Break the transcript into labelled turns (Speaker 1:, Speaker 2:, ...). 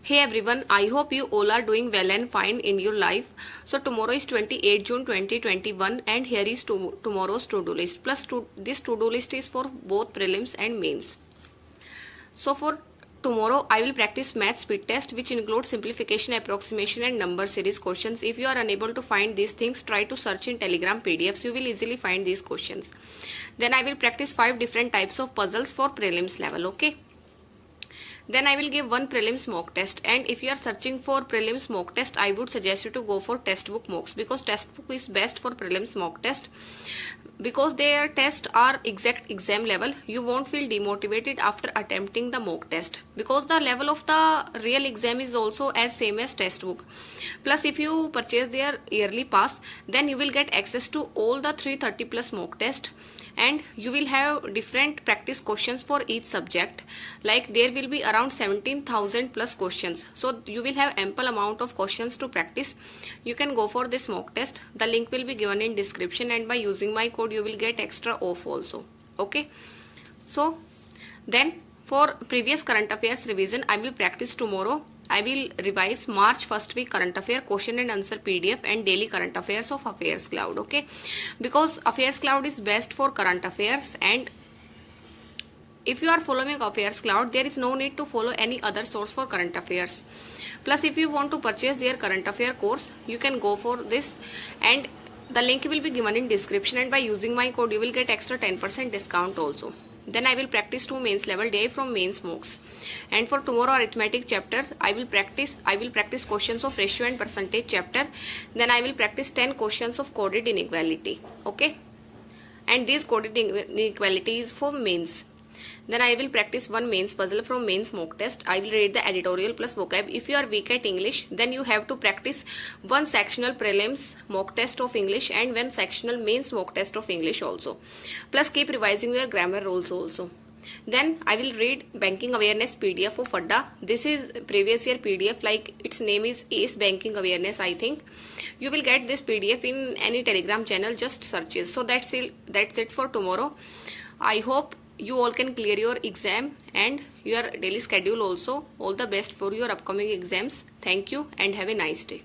Speaker 1: Hey everyone, I hope you all are doing well and fine in your life. So tomorrow is 28 June 2021 and here is tomorrow's to-do list. Plus this to-do list is for both prelims and mains. So for tomorrow I will practice math speed test which includes simplification, approximation and number series questions. If you are unable to find these things, try to search in Telegram PDFs. You will easily find these questions. Then I will practice 5 different types of puzzles for prelims level. Okay. Then I will give one prelims mock test, and if you are searching for prelims mock test, I would suggest you to go for textbook mocks because textbook is best for prelims mock test because their tests are exact exam level. You won't feel demotivated after attempting the mock test because the level of the real exam is also as same as textbook. Plus if you purchase their yearly pass, then you will get access to all the 330 plus mock test, and you will have different practice questions for each subject. Like there will be around 17,000 plus questions, so you will have ample amount of questions to practice. You can go for this mock test. The link will be given in description, and by using my code you will get extra off also. Okay, so then for previous current affairs revision, I will practice tomorrow. I will revise March first week current affair question and answer PDF and daily current affairs of Affairs Cloud. Okay, because Affairs Cloud is best for current affairs, and if you are following Affairs Cloud, there is no need to follow any other source for current affairs. Plus if you want to purchase their current affair course, you can go for this, and the link will be given in description, and by using my code you will get extra 10% discount also. Then I will practice 2 mains level day from mains mocks, and for tomorrow arithmetic chapter I will practice questions of ratio and percentage chapter. Then I will practice 10 questions of coded inequality. Okay, and these coded inequality is for mains. Then I will practice one mains puzzle from mains mock test. I will read the editorial plus vocab. If you are weak at English, then you have to practice one sectional prelims mock test of English and one sectional mains mock test of English also. Plus keep revising your grammar rules also. Then I will read banking awareness PDF of FADA. This is previous year PDF, like its name is ACE Banking Awareness, I think. You will get this PDF in any Telegram channel, just search it. So that's it for tomorrow. I hope you all can clear your exam and your daily schedule also. All the best for your upcoming exams. Thank you and have a nice day.